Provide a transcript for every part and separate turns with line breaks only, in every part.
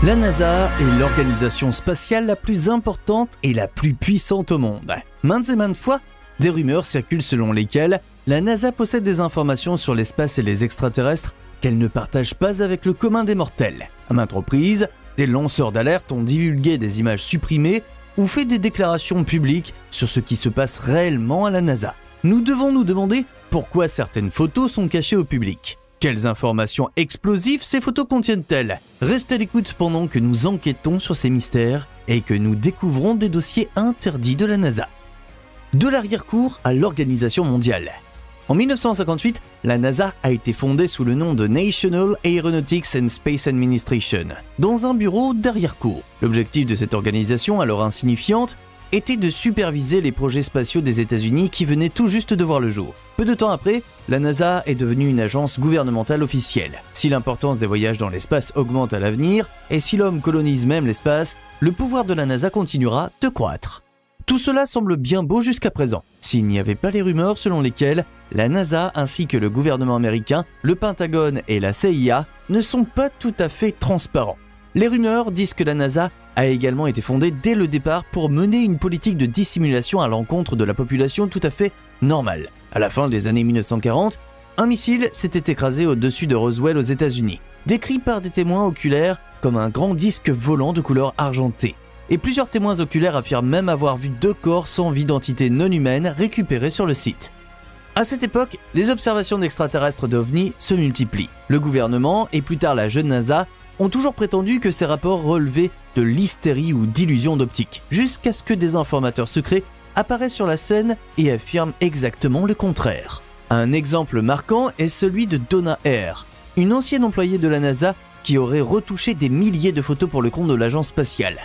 La NASA est l'organisation spatiale la plus importante et la plus puissante au monde. Maintes et maintes fois, des rumeurs circulent selon lesquelles la NASA possède des informations sur l'espace et les extraterrestres qu'elle ne partage pas avec le commun des mortels. À maintes reprises, des lanceurs d'alerte ont divulgué des images supprimées ou fait des déclarations publiques sur ce qui se passe réellement à la NASA. Nous devons nous demander pourquoi certaines photos sont cachées au public. Quelles informations explosives ces photos contiennent-elles? Restez à l'écoute pendant que nous enquêtons sur ces mystères et que nous découvrons des dossiers interdits de la NASA. De l'arrière-cour à l'organisation mondiale. En 1958, la NASA a été fondée sous le nom de National Aeronautics and Space Administration, dans un bureau d'arrière-cour. L'objectif de cette organisation, alors insignifiante, était de superviser les projets spatiaux des États-Unis qui venaient tout juste de voir le jour. Peu de temps après, la NASA est devenue une agence gouvernementale officielle. Si l'importance des voyages dans l'espace augmente à l'avenir, et si l'homme colonise même l'espace, le pouvoir de la NASA continuera de croître. Tout cela semble bien beau jusqu'à présent, s'il n'y avait pas les rumeurs selon lesquelles la NASA ainsi que le gouvernement américain, le Pentagone et la CIA ne sont pas tout à fait transparents. Les rumeurs disent que la NASA a également été fondée dès le départ pour mener une politique de dissimulation à l'encontre de la population tout à fait normale. À la fin des années 1940, un missile s'était écrasé au-dessus de Roswell aux États-Unis, décrit par des témoins oculaires comme un grand disque volant de couleur argentée. Et plusieurs témoins oculaires affirment même avoir vu 2 corps sans vie d'entité non humaine récupérés sur le site. À cette époque, les observations d'extraterrestres d'OVNI se multiplient. Le gouvernement et plus tard la jeune NASA ont toujours prétendu que ces rapports relevaient de l'hystérie ou d'illusions d'optique, jusqu'à ce que des informateurs secrets apparaissent sur la scène et affirment exactement le contraire. Un exemple marquant est celui de Donna Hare, une ancienne employée de la NASA qui aurait retouché des milliers de photos pour le compte de l'agence spatiale.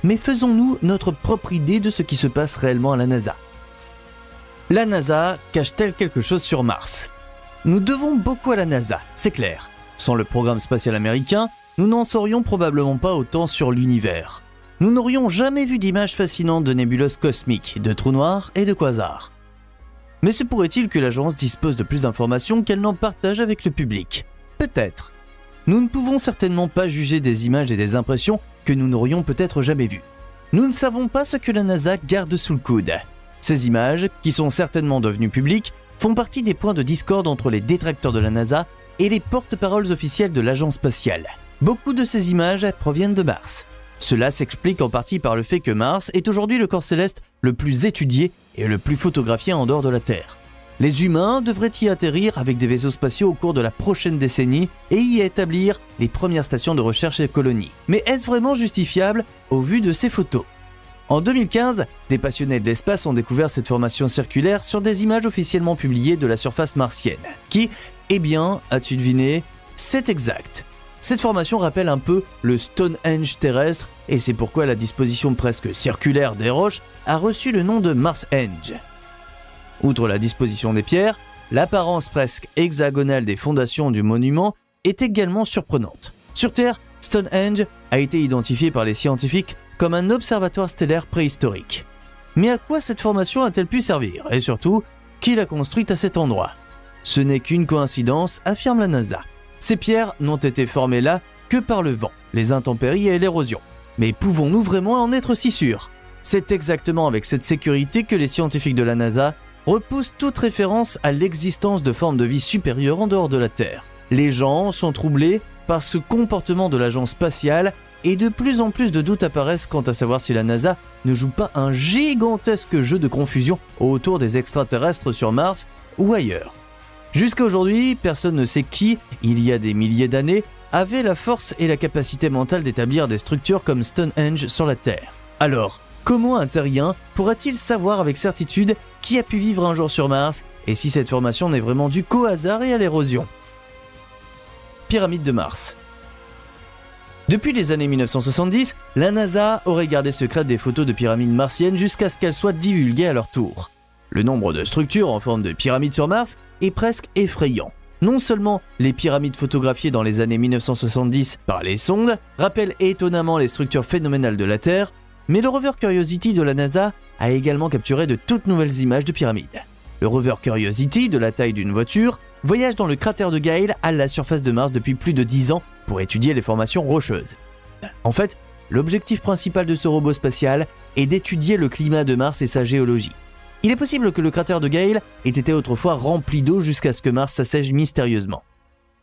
Mais faisons-nous notre propre idée de ce qui se passe réellement à la NASA. La NASA cache-t-elle quelque chose sur Mars? Nous devons beaucoup à la NASA, c'est clair. Sans le programme spatial américain, nous n'en saurions probablement pas autant sur l'univers. Nous n'aurions jamais vu d'images fascinantes de nébuleuses cosmiques, de trous noirs et de quasars. Mais se pourrait-il que l'agence dispose de plus d'informations qu'elle n'en partage avec le public? Peut-être. Nous ne pouvons certainement pas juger des images et des impressions que nous n'aurions peut-être jamais vues. Nous ne savons pas ce que la NASA garde sous le coude. Ces images, qui sont certainement devenues publiques, font partie des points de discorde entre les détracteurs de la NASA et les porte-paroles officiels de l'agence spatiale. Beaucoup de ces images proviennent de Mars. Cela s'explique en partie par le fait que Mars est aujourd'hui le corps céleste le plus étudié et le plus photographié en dehors de la Terre. Les humains devraient y atterrir avec des vaisseaux spatiaux au cours de la prochaine décennie et y établir les premières stations de recherche et colonies. Mais est-ce vraiment justifiable au vu de ces photos? En 2015, des passionnés de l'espace ont découvert cette formation circulaire sur des images officiellement publiées de la surface martienne, qui, eh bien, as-tu deviné, c'est exact. Cette formation rappelle un peu le Stonehenge terrestre et c'est pourquoi la disposition presque circulaire des roches a reçu le nom de Marshenge. Outre la disposition des pierres, l'apparence presque hexagonale des fondations du monument est également surprenante. Sur Terre, Stonehenge a été identifié par les scientifiques comme un observatoire stellaire préhistorique. Mais à quoi cette formation a-t-elle pu servir? Et surtout, qui l'a construite à cet endroit? Ce n'est qu'une coïncidence, affirme la NASA. Ces pierres n'ont été formées là que par le vent, les intempéries et l'érosion. Mais pouvons-nous vraiment en être si sûrs? C'est exactement avec cette sécurité que les scientifiques de la NASA repoussent toute référence à l'existence de formes de vie supérieures en dehors de la Terre. Les gens sont troublés par ce comportement de l'agence spatiale et de plus en plus de doutes apparaissent quant à savoir si la NASA ne joue pas un gigantesque jeu de confusion autour des extraterrestres sur Mars ou ailleurs. Jusqu'à aujourd'hui, personne ne sait qui, il y a des milliers d'années, avait la force et la capacité mentale d'établir des structures comme Stonehenge sur la Terre. Alors, comment un terrien pourra-t-il savoir avec certitude qui a pu vivre un jour sur Mars et si cette formation n'est vraiment due qu'au hasard et à l'érosion? Pyramide de Mars. Depuis les années 1970, la NASA aurait gardé secrète des photos de pyramides martiennes jusqu'à ce qu'elles soient divulguées à leur tour. Le nombre de structures en forme de pyramide sur Mars est presque effrayant. Non seulement les pyramides photographiées dans les années 1970 par les sondes rappellent étonnamment les structures phénoménales de la Terre, mais le rover Curiosity de la NASA a également capturé de toutes nouvelles images de pyramides. Le rover Curiosity, de la taille d'une voiture, voyage dans le cratère de Gale à la surface de Mars depuis plus de 10 ans pour étudier les formations rocheuses. En fait, l'objectif principal de ce robot spatial est d'étudier le climat de Mars et sa géologie. Il est possible que le cratère de Gale ait été autrefois rempli d'eau jusqu'à ce que Mars s'assèche mystérieusement.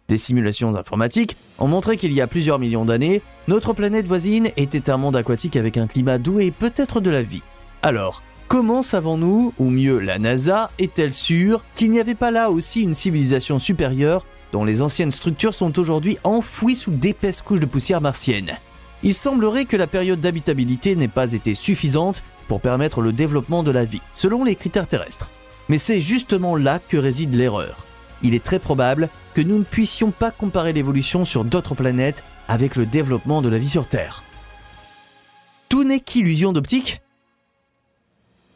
Des simulations informatiques ont montré qu'il y a plusieurs millions d'années, notre planète voisine était un monde aquatique avec un climat doux et peut-être de la vie. Alors, comment savons-nous, ou mieux la NASA, est-elle sûre qu'il n'y avait pas là aussi une civilisation supérieure dont les anciennes structures sont aujourd'hui enfouies sous d'épaisses couches de poussière martienne? Il semblerait que la période d'habitabilité n'ait pas été suffisante pour permettre le développement de la vie, selon les critères terrestres. Mais c'est justement là que réside l'erreur. Il est très probable que nous ne puissions pas comparer l'évolution sur d'autres planètes avec le développement de la vie sur Terre. Tout n'est qu'illusion d'optique?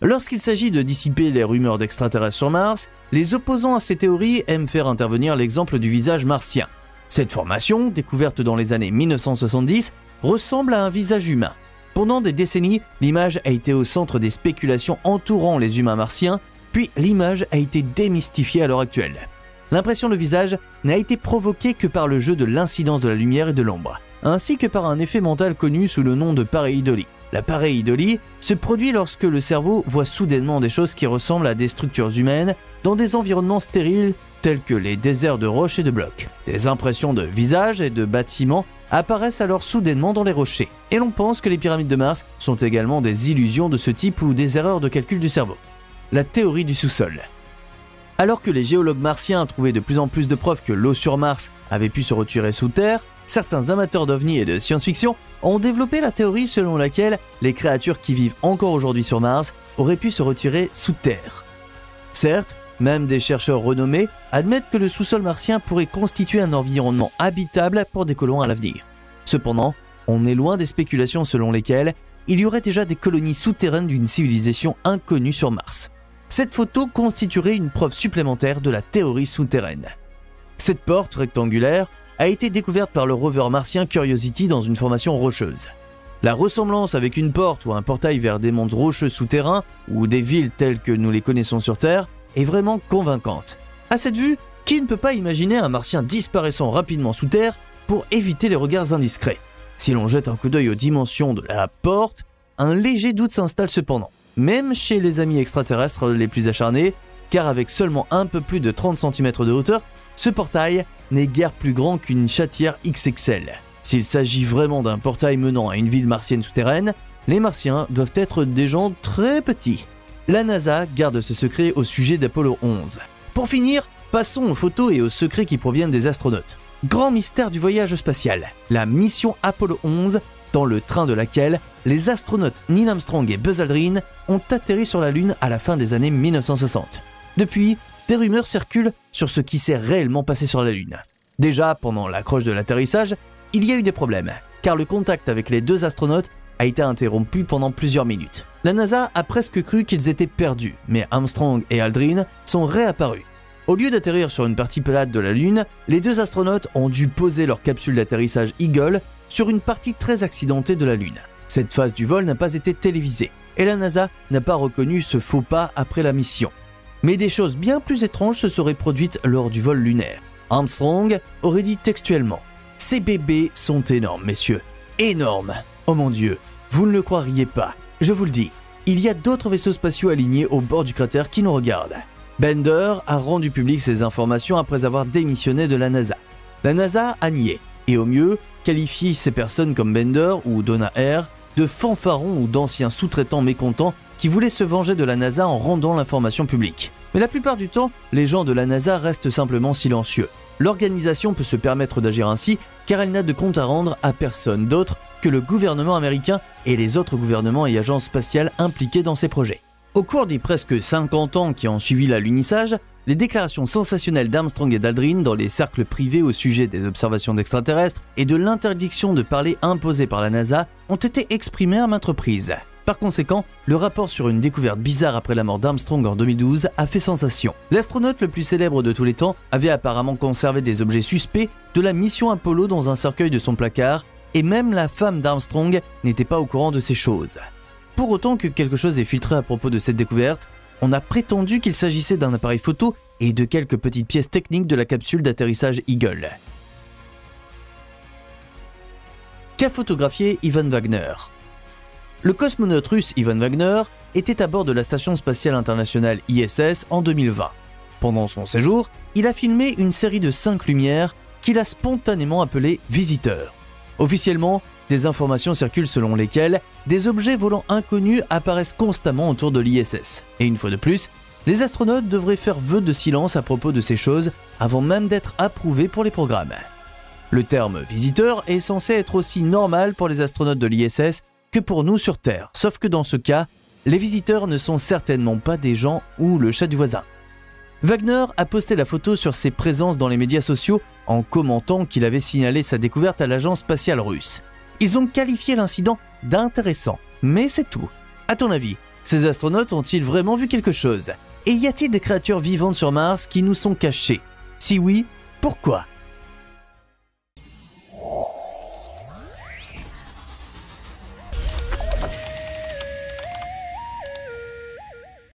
Lorsqu'il s'agit de dissiper les rumeurs d'extraterrestres sur Mars, les opposants à ces théories aiment faire intervenir l'exemple du visage martien. Cette formation, découverte dans les années 1970, ressemble à un visage humain. Pendant des décennies, l'image a été au centre des spéculations entourant les humains martiens, puis l'image a été démystifiée à l'heure actuelle. L'impression de visage n'a été provoquée que par le jeu de l'incidence de la lumière et de l'ombre, ainsi que par un effet mental connu sous le nom de pareidolie. La pareidolie se produit lorsque le cerveau voit soudainement des choses qui ressemblent à des structures humaines dans des environnements stériles tels que les déserts de roches et de blocs. Des impressions de visages et de bâtiments apparaissent alors soudainement dans les rochers, et l'on pense que les pyramides de Mars sont également des illusions de ce type ou des erreurs de calcul du cerveau. La théorie du sous-sol. Alors que les géologues martiens trouvaient de plus en plus de preuves que l'eau sur Mars avait pu se retirer sous terre, certains amateurs d'ovnis et de science-fiction ont développé la théorie selon laquelle les créatures qui vivent encore aujourd'hui sur Mars auraient pu se retirer sous terre. Certes, même des chercheurs renommés admettent que le sous-sol martien pourrait constituer un environnement habitable pour des colons à l'avenir. Cependant, on est loin des spéculations selon lesquelles il y aurait déjà des colonies souterraines d'une civilisation inconnue sur Mars. Cette photo constituerait une preuve supplémentaire de la théorie souterraine. Cette porte rectangulaire a été découverte par le rover martien Curiosity dans une formation rocheuse. La ressemblance avec une porte ou un portail vers des mondes rocheux souterrains ou des villes telles que nous les connaissons sur Terre est vraiment convaincante. À cette vue, qui ne peut pas imaginer un martien disparaissant rapidement sous terre pour éviter les regards indiscrets? Si l'on jette un coup d'œil aux dimensions de la porte, un léger doute s'installe cependant, même chez les amis extraterrestres les plus acharnés, car avec seulement un peu plus de 30 cm de hauteur, ce portail n'est guère plus grand qu'une chatière XXL. S'il s'agit vraiment d'un portail menant à une ville martienne souterraine, les martiens doivent être des gens très petits. La NASA garde ce secret au sujet d'Apollo 11. Pour finir, passons aux photos et aux secrets qui proviennent des astronautes. Grand mystère du voyage spatial, la mission Apollo 11, dans le train de laquelle les astronautes Neil Armstrong et Buzz Aldrin ont atterri sur la Lune à la fin des années 1960. Depuis, des rumeurs circulent sur ce qui s'est réellement passé sur la Lune. Déjà, pendant l'accroche de l'atterrissage, il y a eu des problèmes, car le contact avec les deux astronautes a été interrompu pendant plusieurs minutes. La NASA a presque cru qu'ils étaient perdus, mais Armstrong et Aldrin sont réapparus. Au lieu d'atterrir sur une partie plate de la Lune, les deux astronautes ont dû poser leur capsule d'atterrissage Eagle sur une partie très accidentée de la Lune. Cette phase du vol n'a pas été télévisée, et la NASA n'a pas reconnu ce faux pas après la mission. Mais des choses bien plus étranges se seraient produites lors du vol lunaire. Armstrong aurait dit textuellement « Ces bébés sont énormes, messieurs. Énormes. Oh mon Dieu, vous ne le croiriez pas. Je vous le dis, il y a d'autres vaisseaux spatiaux alignés au bord du cratère qui nous regardent. » Bender a rendu public ces informations après avoir démissionné de la NASA. La NASA a nié, et au mieux, qualifié ces personnes comme Bender ou Donna Hare de fanfarons ou d'anciens sous-traitants mécontents qui voulaient se venger de la NASA en rendant l'information publique. Mais la plupart du temps, les gens de la NASA restent simplement silencieux. L'organisation peut se permettre d'agir ainsi car elle n'a de compte à rendre à personne d'autre que le gouvernement américain et les autres gouvernements et agences spatiales impliqués dans ces projets. Au cours des presque 50 ans qui ont suivi l'alunissage, les déclarations sensationnelles d'Armstrong et d'Aldrin dans les cercles privés au sujet des observations d'extraterrestres et de l'interdiction de parler imposée par la NASA ont été exprimées à maintes reprises. Par conséquent, le rapport sur une découverte bizarre après la mort d'Armstrong en 2012 a fait sensation. L'astronaute le plus célèbre de tous les temps avait apparemment conservé des objets suspects de la mission Apollo dans un cercueil de son placard, et même la femme d'Armstrong n'était pas au courant de ces choses. Pour autant que quelque chose ait filtré à propos de cette découverte, on a prétendu qu'il s'agissait d'un appareil photo et de quelques petites pièces techniques de la capsule d'atterrissage Eagle. qu'a photographié Ivan Wagner. Le cosmonaute russe Ivan Wagner était à bord de la Station spatiale internationale ISS en 2020. Pendant son séjour, il a filmé une série de 5 lumières qu'il a spontanément appelées « visiteurs ». Officiellement, des informations circulent selon lesquelles des objets volants inconnus apparaissent constamment autour de l'ISS. Et une fois de plus, les astronautes devraient faire vœu de silence à propos de ces choses avant même d'être approuvés pour les programmes. Le terme « visiteur » est censé être aussi normal pour les astronautes de l'ISS que pour nous sur Terre, sauf que dans ce cas, les visiteurs ne sont certainement pas des gens ou le chat du voisin. Wagner a posté la photo sur ses présences dans les médias sociaux en commentant qu'il avait signalé sa découverte à l'agence spatiale russe. Ils ont qualifié l'incident d'intéressant, mais c'est tout. À ton avis, ces astronautes ont-ils vraiment vu quelque chose? Et y a-t-il des créatures vivantes sur Mars qui nous sont cachées? Si oui, pourquoi?